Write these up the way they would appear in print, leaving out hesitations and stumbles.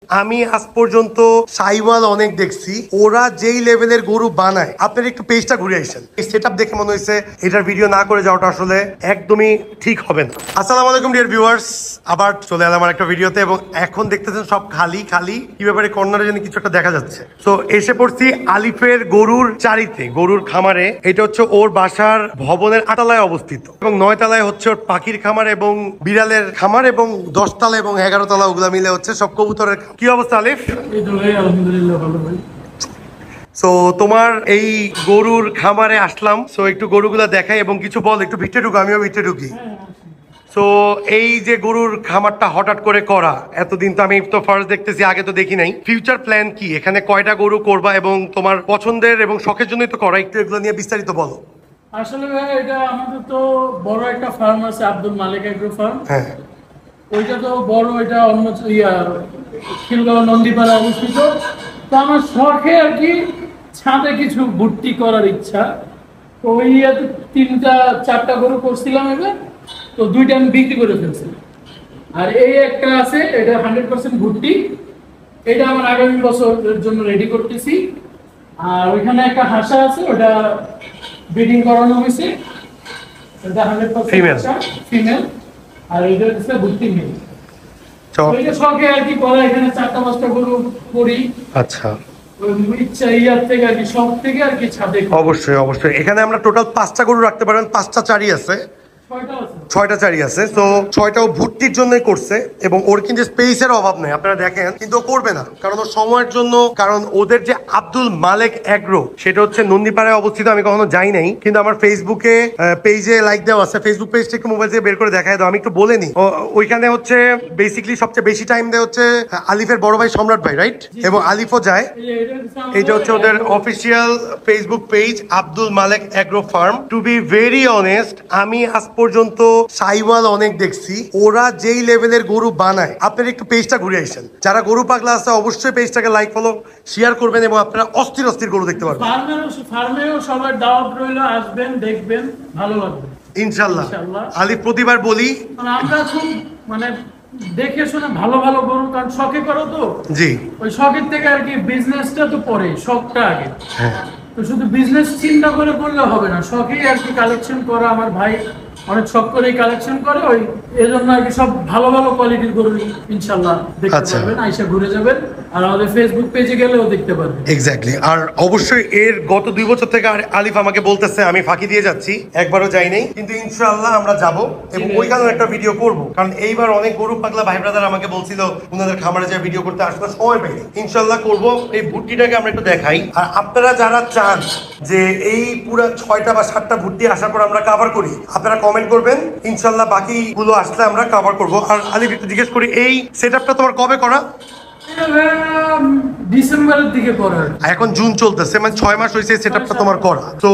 আমি আজ পর্যন্ত সাইওয়াল অনেক দেখছি, ওরা যেই লেভেলের গরু বানায় আপনার একটু পেজটা ঘুরে আসেন, এই সেটআপ দেখে মনে হয়েছে এটার ভিডিও না করে যাওয়াটা আসলে একদমই ঠিক হবে না। আসসালামু আলাইকুম ডিয়ার ভিউয়ার্স, আবার চলে এলাম আমার একটা ভিডিওতে এবং এখন দেখতেছেন সব খালি খালি, কি ব্যাপারে কর্নারে যেন কিছু একটা দেখা যাচ্ছে। তো এসে পড়ছি আলিফের গরুর চারিতে, গরুর খামারে। এটা হচ্ছে ওর বাসার ভবনের 8 তলায় অবস্থিত এবং 9 তলায় হচ্ছে ওর পাখির খামার এবং বিড়ালের খামার এবং 10 তলা এবং 11 তলা ওগুলা মিলে হচ্ছে সব কবুতরের। কি অবস্থা আলিফ? আলহামদুলিল্লাহ ভালো ভাই। সো তোমার এই গরুর খামারে আসলাম, সো একটু গরুগুলা দেখাই এবং কিছু বল, একটু ভিতরে ঢুকো, আমিও ভিতরে ঢুকি। সো এই যে গরুর খামারটা হঠাৎ করে করা, এতদিন তো আমি তো ফার্স্ট দেখতেছি, আগে তো দেখি নাই। ফিউচার প্ল্যান কি, এখানে কয়টা গরু করবা এবং তোমার পছন্দের এবং শখের জন্যই তো করা, একটু এগুলো নিয়ে বিস্তারিত বলো। আসলে ভাই এটা আমাদের তো বড় একটা ফার্ম আছে, আব্দুল মালিক এগ্রো ফার্ম। হ্যাঁ, ওইটা তো বড়, এটা অন্য খিলগাঁও নন্দীপাড়া অবস্থিত। তো আমার শখে আর কি ছাদে কিছু ভর্তি করার ইচ্ছা। তো ওই 3-4টা গরু করছিলাম এবার, তো 2টা আমি বিক্রি করে ফেলছি। আর এই একটা আছে, এটা 100% ভর্তি, এটা আমার আগামী বছরের জন্য রেডি করতেছি। আর ওইখানে একটা হাসা আছে, ওটা ব্রিডিং করানো হয়েছে, এটা 100% ফিমেল। আর এটা হচ্ছে ভর্তি মেল। ওইটা শখে আর কি করা, এখানে 4টা-5টা গরু করি। আচ্ছা, ইচ্ছা ইয়ার থেকে আর কি, শখ থেকে আর কি ছাদে। অবশ্যই অবশ্যই। এখানে আমরা টোটাল 5টা গরু রাখতে পারেন, 5টা চারি আছে, 6টা চারি আছে। তো 6টাও ভর্তির জন্যই করছে এবং ওর কিন্তু স্পেসের অভাব নেই, আপনারা দেখেন, কিন্তু ও করবে না কারণ ওর সময়ের জন্য। কারণ ওদের যে আব্দুল মালেক এগ্রো, সেটা হচ্ছে নন্দীপাড়ায় অবস্থিত। আমি কখনো যাই নাই, কিন্তু আমার ফেসবুকে পেজে লাইক দেওয়া আছে। ফেসবুক পেজটা একটু মোবাইল থেকে বের করে দেখায় দাও, আমি একটু বলে নি। ওইখানে হচ্ছে বেসিক্যালি সবচেয়ে বেশি টাইম দেয় হচ্ছে আলিফের বড় ভাই সম্রাট ভাই, রাইট? এবং আলিফও যায়। এটা হচ্ছে ওদের official Facebook page, Abdul Malek agro farm. To be very honest, আমি আজ পর্যন্ত সাইওয়াল অনেক দেখছি, ওরা যেই লেভেলের গরু বানায় আপনার একটু পেজটা ঘুরে আসেন। যারা গরু পাগলা আছে অবশ্যই পেজটাকে লাইক ফলো শেয়ার করবেন এবং আপনারা অস্থির অস্থির গরু দেখতে পারবেন। ফার্মেও সবার দাওয়াত রইল, আসবেন, দেখবেন, ভালো লাগবে ইনশাল্লাহ। আলিফ প্রতিবার বলি, আমরা খুব মানে দেখে শুনে ভালো ভালো গরু, কারণ শখে করো তো। জি, ওই শখের থেকে আর কি বিজনেসটা তো পরে, শখটা আগে। হ্যাঁ, তো শুধু বিজনেস চিন্তা করে করলে হবে না, শখেই আর কি কালেকশন করা। আমার ভাই অনেক শখ করেই কালেকশন করে, ওই এই জন্য আর কি সব ভালো ভালো কোয়ালিটির গরু ইনশাল্লাহ দেখতে পারবেন, আইসা ঘুরে যাবেন। আর আমাদের ফেসবুক পেজে গেলেও দেখতে পারবেন। এক্স্যাক্টলি। আর অবশ্যই এর গত 2 বছর থেকে আলিফ আমাকে বলতেছে আমি ফাঁকি দিয়ে যাচ্ছি, একবারও যাই নাই, কিন্তু ইনশাআল্লাহ আমরা যাব এবং ওইখানেও একটা ভিডিও করব। কারণ এইবার অনেক গরু পাগলা ভাই ব্রাদার আমাকে বলছিল ওনাদের খামারে যা ভিডিও করতে, আসলে সময় পাইনি। ইনশাআল্লাহ করব। এই ভুট্টিটাকে আমরা একটু দেখাই। আর আপনারা যারা চান যে এই পুরো 6টা বা 7টা ভুট্টি আসার পর আমরা কভার করি, আপনারা কমেন্ট করবেন, ইনশাআল্লাহ বাকিগুলো আসলে আমরা কভার করব। আর আলিফ একটু জিজ্ঞেস করি, এই সেটআপটা তোমার কবে করা? ডিসেম্বরের দিকে করার। এখন জুন চলতেছে, মানে 6 মাস হয়েছে সেটআপটা তোমার করা। তো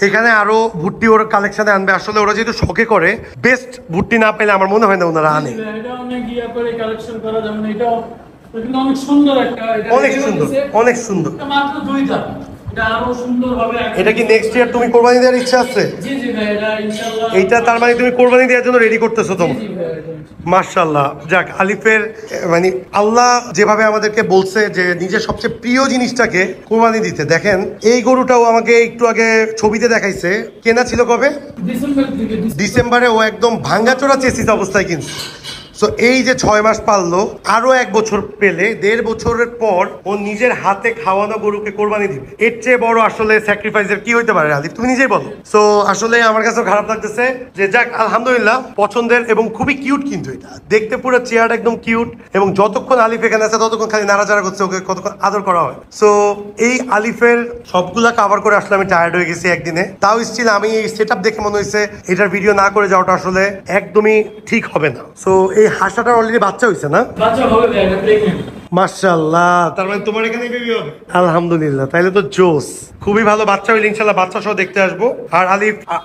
এখানে আরো ভুট্টি ওর কালেকশনে আনবে। আসলে ওরা যেহেতু শখে করে, বেস্ট ভুট্টি না পেলে আমার মনে হয় না ওনারা আনে। এটা অনেক ইয়া করে কালেকশন করা, যেমন এটা অনেক সুন্দর একটা, অনেক সুন্দর, অনেক সুন্দর। মাত্র 2 দাম, এটা আরো সুন্দর হবে। এটা কি নেক্সট ইয়ার তুমি কোরবানি দেওয়ার ইচ্ছা আছে? জি জি ভাই, এটা ইনশাআল্লাহ। এইটা তার মানে তুমি কোরবানি দেওয়ার জন্য রেডি করতেছো তোমার? জি ভাই। মাশাআল্লাহ। যাক, আলিফের মানে আল্লাহ যেভাবে আমাদেরকে বলছে যে নিজের সবচেয়ে প্রিয় জিনিসটাকে কোরবানি দিতে, দেখেন এই গরুটাও আমাকে একটু আগে ছবিতে দেখাইছে। কেনা ছিল কবে? ডিসেম্বরে। ও একদম ভাঙ্গাচোরা চেসিস অবস্থায় কিনছে। সো এই যে 6 মাস পাললো, আরো 1 বছর পেলে 1.5 বছরের পর ও নিজের হাতে খাওয়ানো গরুকে কোরবানি দিবে। এর চেয়ে বড় আসলে স্যাক্রিফাইসের কি হইতে পারে আলিফ, তুমি নিজেই বলো। সো আসলে আমার কাছেও খারাপ লাগতেছে যে যাক, আলহামদুলিল্লাহ পছন্দের এবং খুবই কিউট, কিন্তু এটা দেখতে পুরো চেয়ারটা একদম কিউট। এবং যতক্ষণ আলিফ এখানে আছে ততক্ষণ খালি নাড়াচাড়া করছে, ওকে কতক্ষণ আদর করা হয়। সো এই আলিফের সবগুলা কভার করে আসলে আমি টায়ার্ড হয়ে গেছি একদিনে। তাও স্টিল আমি এই সেটআপ দেখে মনে হয়েছে এটার ভিডিও না করে যাওয়াটা আসলে একদমই ঠিক হবে না। সো এই হাঁসটার অলরেডি বাচ্চা হয়েছে না? বাচ্চা হবে ভাই, এটা প্রেগন্যান্ট। মাশাআল্লাহ, তার মানে তোমার এখানে বেবি হবে? আলহামদুলিল্লাহ, তাইলে তো জোস। খুবই ভালো, বাচ্চা হইলে ইনশাআল্লাহ বাচ্চা সহ দেখতে আসবো। আর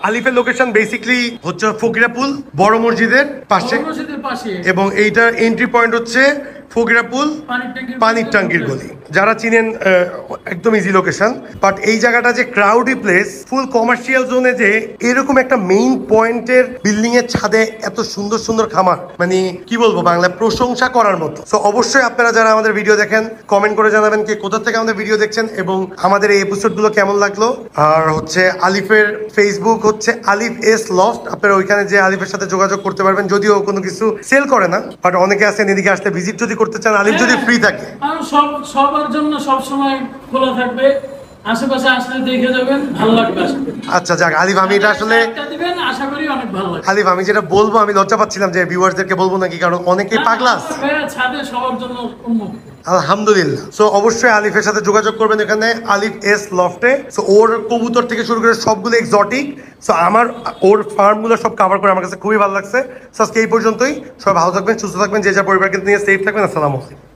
আলিফের লোকেশন বেসিক্যালি হচ্ছে ফকিরাপুল বড় মসজিদের পাশে, মসজিদের পাশে। এবং এইটার এন্ট্রি পয়েন্ট হচ্ছে ফকিরাপুল পানির ট্যাঙ্কির গলি। যারা চিনেন একদম ইজি লোকেশন, বাট এই জায়গাটা যে ক্রাউডি প্লেস, ফুল কমার্শিয়াল জোনে যে এরকম একটা মেইন পয়েন্টের বিল্ডিং এর ছাদে এত সুন্দর সুন্দর খামার, মানে কি বলবো বাংলা, প্রশংসা করার মতো। সো অবশ্যই আপনারা যারা আমাদের ভিডিও দেখেন কমেন্ট করে জানাবেন কে কোথা থেকে আমাদের ভিডিও দেখছেন এবং আমাদের এই এপিসোডগুলো কেমন লাগলো। আর হচ্ছে আলিফের ফেসবুক হচ্ছে আলিফ এস লস্ট, আপনারা ওইখানে যে আলিফের সাথে যোগাযোগ করতে পারবেন, যদিও কোনো কিছু সেল করে না, বাট অনেকে আছেন এদিকে আসলে ভিজিট যদি করতে চান, আলিফ যদি ফ্রি থাকে। আর সবার জন্য সব সময় খোলা থাকবে, আশেপাশে আসলে দেখে যাবেন, ভালো লাগবে আশা করি। আচ্ছা যাক আলিফ, আমি এটা আসলে দিবেন, আশা করি অনেক ভালো লাগবে। আলিফ আমি যেটা বলবো আমি লজ্জা পাচ্ছিলাম যে ভিউয়ার্সদেরকে বলবো নাকি, কারণ অনেকেই পাগলা আছে। ছাদে সবার জন্য উন্মুক্ত। আলহামদুলিল্লাহ। সো অবশ্যই আলিফের সাথে যোগাযোগ করবেন এখানে আলিফ এস লফটে। সো ওর কবুতর থেকে শুরু করে সবগুলো এক্সোটিক। সো আমার ওর ফার্মগুলো সব কভার করে আমার কাছে খুবই ভালো লাগছে। সো আজকে এই পর্যন্তই। সবাই ভালো থাকবেন, সুস্থ থাকবেন, যে যা পরিবারকে নিয়ে সেফ থাকবেন। আসসালামু আলাইকুম।